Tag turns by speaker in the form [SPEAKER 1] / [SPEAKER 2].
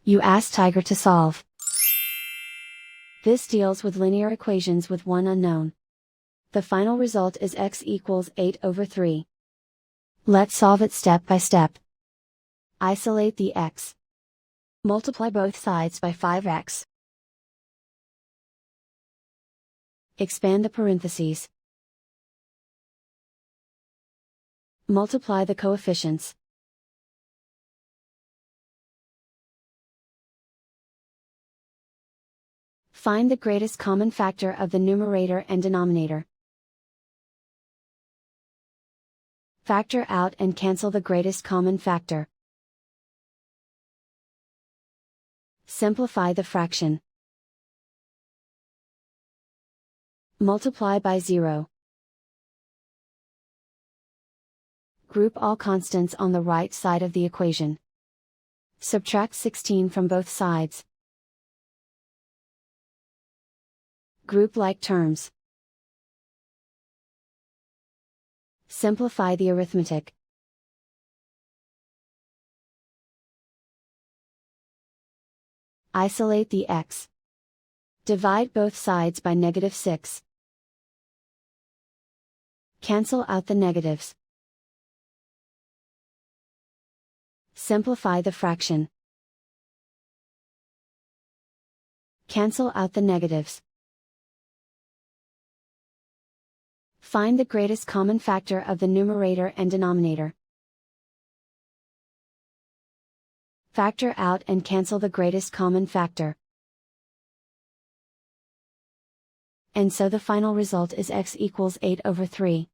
[SPEAKER 1] You ask Tiger to solve. This deals with linear equations with one unknown. The final result is x equals 8/3. Let's solve it step by step. Isolate the x. Multiply both sides by 5x. Expand the parentheses. Multiply the coefficients. Find the greatest common factor of the numerator and denominator. Factor out and cancel the greatest common factor. Simplify the fraction. Multiply by 0. Group all constants on the right side of the equation. Subtract 16 from both sides. Group like terms. Simplify the arithmetic. Isolate the x. Divide both sides by -6. Cancel out the negatives. Simplify the fraction. Cancel out the negatives. Find the greatest common factor of the numerator and denominator. Factor out and cancel the greatest common factor. And so the final result is x equals 8/3.